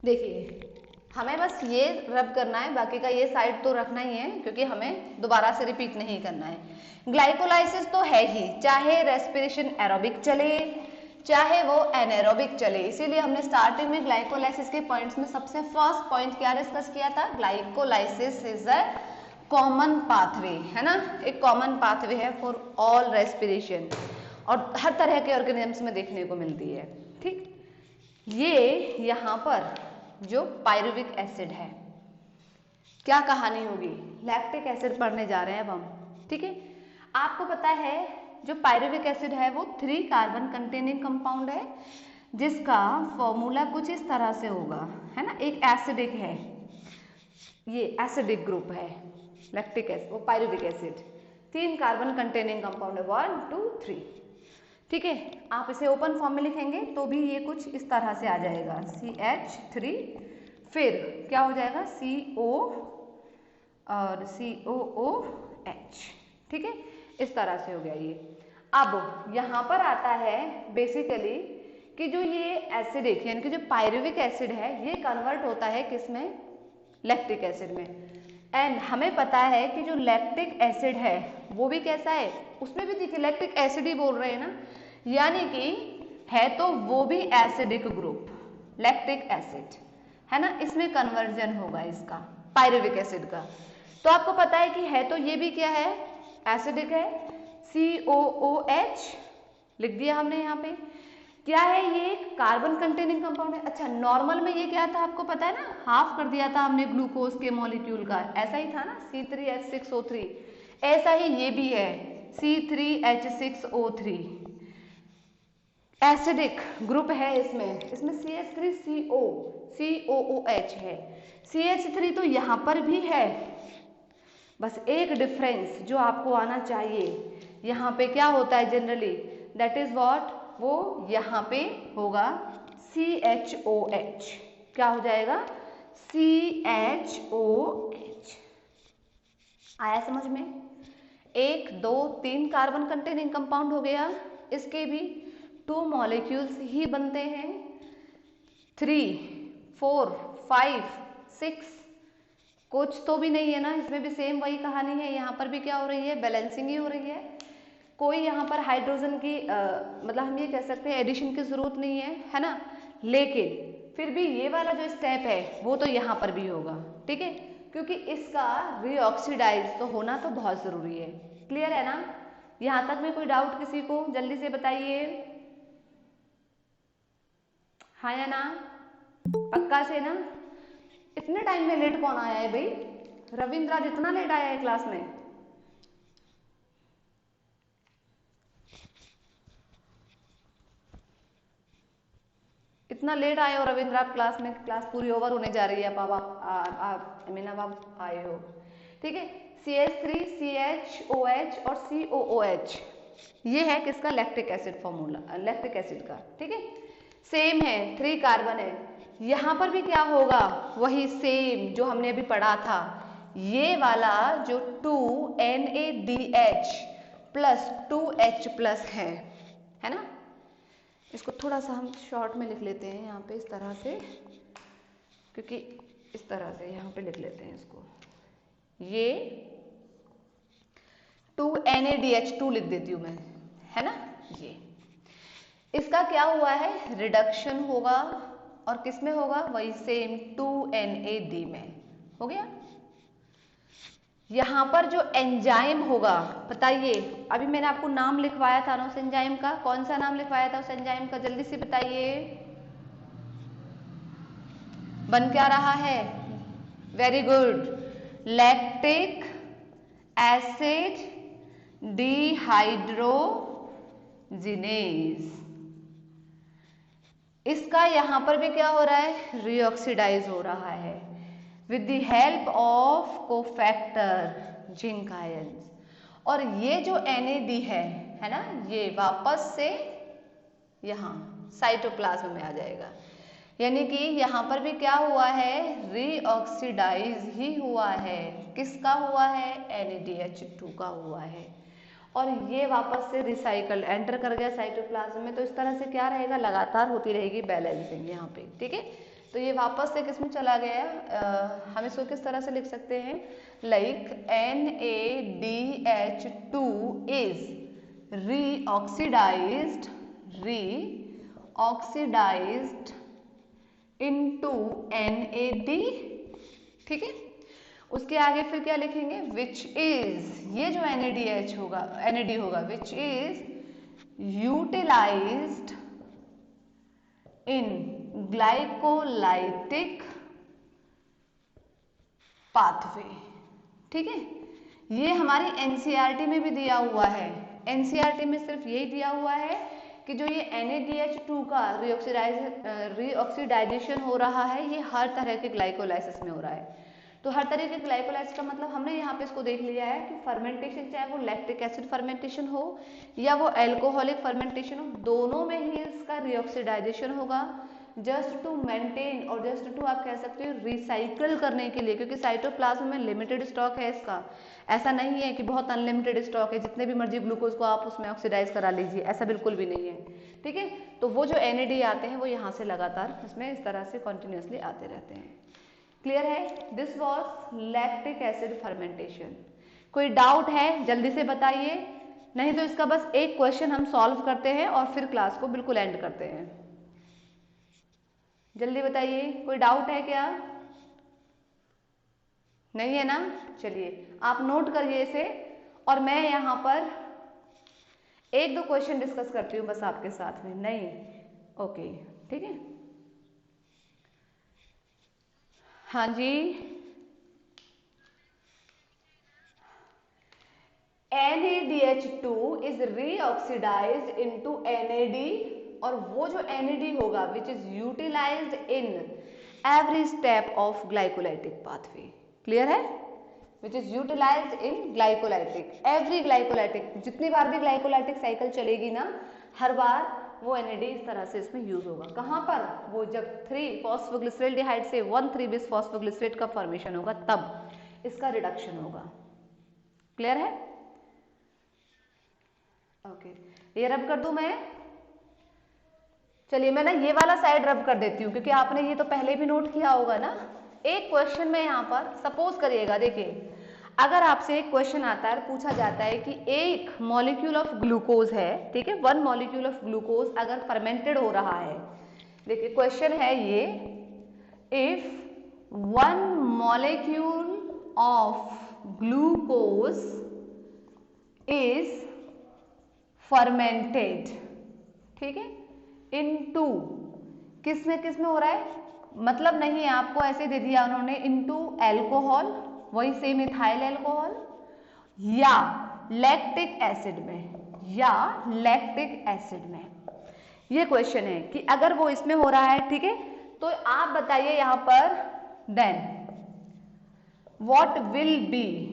देखिए हमें बस ये रब करना है, बाकी का ये साइड तो रखना ही है क्योंकि हमें दोबारा से रिपीट नहीं करना है। ग्लाइकोलाइसिस तो है ही, चाहे रेस्पिरेशन एरोबिक चले चाहे वो एनारोबिक चले, इसीलिए हमने स्टार्टिंग में ग्लाइकोलाइसिस के पॉइंट्स में सबसे फर्स्ट पॉइंट क्या डिस्कस किया था? Glycolysis is a common pathway, है ना, एक कॉमन पाथवे है फॉर ऑल रेस्पिरेशन और हर तरह के ऑर्गेनिजम्स में देखने को मिलती है, ठीक। ये यहाँ पर जो पायरुविक एसिड है, क्या कहानी होगी? लैक्टिक एसिड पढ़ने जा रहे हैं अब हम, ठीक है। आपको पता है जो पायरुविक एसिड है वो 3 कार्बन कंटेनिंग कंपाउंड है, जिसका फॉर्मूला कुछ इस तरह से होगा, है ना। एक एसिडिक है, ये एसिडिक ग्रुप है लैक्टिक एसिड, वो pyruvic acid, 3 carbon containing compound है, 1 2 3, ठीक है। आप इसे ओपन फॉर्म में लिखेंगे तो भी ये कुछ इस तरह से आ जाएगा, CH3, फिर क्या हो जाएगा CO और COOH, ठीक है, इस तरह से हो गया ये। अब यहाँ पर आता है बेसिकली कि जो ये एसिडिक यानी कि जो पायरुविक एसिड है ये कन्वर्ट होता है किसमें? लैक्टिक एसिड में। एंड हमें पता है कि जो लैक्टिक एसिड है वो भी कैसा है? उसमें भी देखिए लैक्टिक एसिड ही बोल रहे हैं ना, यानी कि है तो वो भी एसिडिक ग्रुप, लैक्टिक एसिड, है ना। इसमें कन्वर्जन होगा इसका पायरुविक एसिड का। तो आपको पता है कि है तो ये भी क्या है? एसिडिक है, COOH लिख दिया हमने यहाँ पे। क्या है ये? कार्बन कंटेनिंग कंपाउंड है। अच्छा, नॉर्मल में ये क्या था आपको पता है ना, हाफ कर दिया था हमने ग्लूकोज के मॉलिक्यूल का, ऐसा ही था ना, C3H6O3, ऐसा ही ये भी है, C3H6O3 एसिडिक ग्रुप है इसमें, इसमें CH3CO COOH है, CH3 तो यहाँ पर भी है। बस एक डिफरेंस जो आपको आना चाहिए, यहाँ पे क्या होता है जनरली, दैट इज व्हाट, वो यहाँ पे होगा CHOH, क्या हो जाएगा? CHOH। आया समझ में? 1 2 3 कार्बन कंटेनिंग कंपाउंड हो गया, इसके भी 2 मॉलिक्यूल्स ही बनते हैं, 3 4 5 6 कुछ तो भी नहीं है ना, इसमें भी सेम वही कहानी है। यहाँ पर भी क्या हो रही है? बैलेंसिंग ही हो रही है। कोई यहाँ पर हाइड्रोजन की मतलब हम ये कह सकते हैं एडिशन की जरूरत नहीं है, है ना। लेकिन फिर भी ये वाला जो स्टेप है वो तो यहाँ पर भी होगा, ठीक है, क्योंकि इसका रीऑक्सीडाइज तो होना तो बहुत जरूरी है। क्लियर है ना? यहाँ तक में कोई डाउट किसी को? जल्दी से बताइए, हाँ या ना? पक्का से ना? इतने टाइम में लेट कौन आया है भाई? रविंद्र आज इतना लेट आया है क्लास में? इतना लेट आए हो रविंद्र आप क्लास में? क्लास पूरी ओवर होने जा रही है, आप मीना आप आए हो, ठीक है। CH3 CHOH और COOH ये है किसका? Lactic acid formula, lactic acid का, ठीक है। सेम है, 3 कार्बन है। यहाँ पर भी क्या होगा? वही सेम जो हमने अभी पढ़ा था, ये वाला जो 2 NaDH प्लस 2H प्लस है ना। इसको थोड़ा सा हम शॉर्ट में लिख लेते हैं यहाँ पे इस तरह से, क्योंकि इस तरह से यहाँ पे लिख लेते हैं इसको। ये 2NADH2 लिख देती हूं मैं, है ना। ये इसका क्या हुआ है, रिडक्शन होगा, और किस में होगा, वही सेम 2NAD में हो गया। यहां पर जो एंजाइम होगा, बताइए, अभी मैंने आपको नाम लिखवाया था ना उस एंजाइम का, कौन सा नाम लिखवाया था उस एंजाइम का, जल्दी से बताइए। बन क्या रहा है, very good, lactic acid dehydrogenase. इसका यहां पर भी क्या हो रहा है, रीऑक्सीडाइज हो रहा है with the help of cofactor zinc ions. और ये जो NAD है ना, ये वापस से यहां साइटोप्लाज्म में आ जाएगा, यानी कि यहां पर भी क्या हुआ है, रीऑक्सीडाइज ही हुआ है। किसका हुआ है, NADH2 का हुआ है, और ये वापस से रिसाइकल एंटर कर गया साइटोप्लाज्म में। तो इस तरह से क्या रहेगा, लगातार होती रहेगी बैलेंसिंग यहाँ पे, ठीक है। तो ये वापस से किसमें चला गया, हम इसको किस तरह से लिख सकते हैं, like NADH2 is reoxidised into NAD, ठीक है। उसके आगे फिर क्या लिखेंगे, विच इज, ये जो NAD होगा which is utilised in glycolytic pathway, ठीक है। ये हमारी NCERT में भी दिया हुआ है, NCERT में सिर्फ यही दिया हुआ है कि जो ये NADH2 का रीऑक्सीडाइजेशन हो रहा है, ये हर तरह के ग्लाइकोलाइसिस में हो रहा है। तो हर तरह के ग्लाइकोलाइसिस का मतलब हमने यहाँ पे इसको देख लिया है कि फर्मेंटेशन, चाहे वो लैक्टिक एसिड फर्मेंटेशन हो या वो एल्कोहलिक फर्मेंटेशन हो, दोनों में ही इसका रीऑक्सीडाइजेशन होगा, जस्ट टू मेंटेन और जस्ट टू आप कह सकते हो रिसाइकल करने के लिए, क्योंकि साइटोप्लाज्म में लिमिटेड स्टॉक है इसका। ऐसा नहीं है कि बहुत अनलिमिटेड स्टॉक है, जितने भी मर्जी ग्लूकोज को आप उसमें ऑक्सीडाइज करा लीजिए, ऐसा बिल्कुल भी नहीं है, ठीक है। तो वो जो NAD आते हैं वो यहाँ से लगातार इसमें इस तरह से कॉन्टिन्यूसली आते रहते हैं। क्लियर है, this was lactic acid fermentation. कोई डाउट है जल्दी से बताइए, नहीं तो इसका बस एक क्वेश्चन हम सॉल्व करते हैं और फिर क्लास को बिल्कुल एंड करते हैं। जल्दी बताइए, कोई डाउट है क्या, नहीं है ना। चलिए आप नोट करिए इसे, और मैं यहाँ पर एक दो क्वेश्चन डिस्कस करती हूँ बस आपके साथ में, नहीं, ओके, ठीक है। हाँ जी, NADH2 is reoxidised into NAD, और वो जो NAD होगा which is utilised in every step of glycolytic pathway. Clear है, which is utilised in glycolytic, every glycolytic, जितनी बार भी ग्लाइकोलाइटिक साइकिल चलेगी ना, हर बार वो NAD इस तरह से इसमें यूज होगा। कहाँ पर, वो जब 3-फॉस्फोग्लिसरॉल्डिहाइड से 1,3-बिस-फॉस्फोग्लिसरेट का फॉर्मेशन होगा तब इसका रिडक्शन होगा। क्लियर है, ओके। ये रब कर दूं मैं, चलिए मैं ना ये वाला साइड रब कर देती हूँ, क्योंकि आपने ये तो पहले भी नोट किया होगा ना। एक क्वेश्चन में यहाँ पर सपोज करिएगा, देखिए अगर आपसे एक क्वेश्चन आता है, पूछा जाता है कि एक मॉलिक्यूल ऑफ ग्लूकोज है, ठीक है, 1 मॉलिक्यूल ऑफ ग्लूकोज अगर फर्मेंटेड हो रहा है, देखिए क्वेश्चन है ये, if 1 molecule of glucose is fermented, ठीक है, इनटू, किसमें हो रहा है, मतलब नहीं है, आपको ऐसे दे दिया उन्होंने, इनटू एल्कोहल, वही सेम इथाइल एल्कोहल, या लैक्टिक एसिड में, या लैक्टिक एसिड में। ये क्वेश्चन है कि अगर वो इसमें हो रहा है, ठीक है, तो आप बताइए यहां पर देन व्हाट विल बी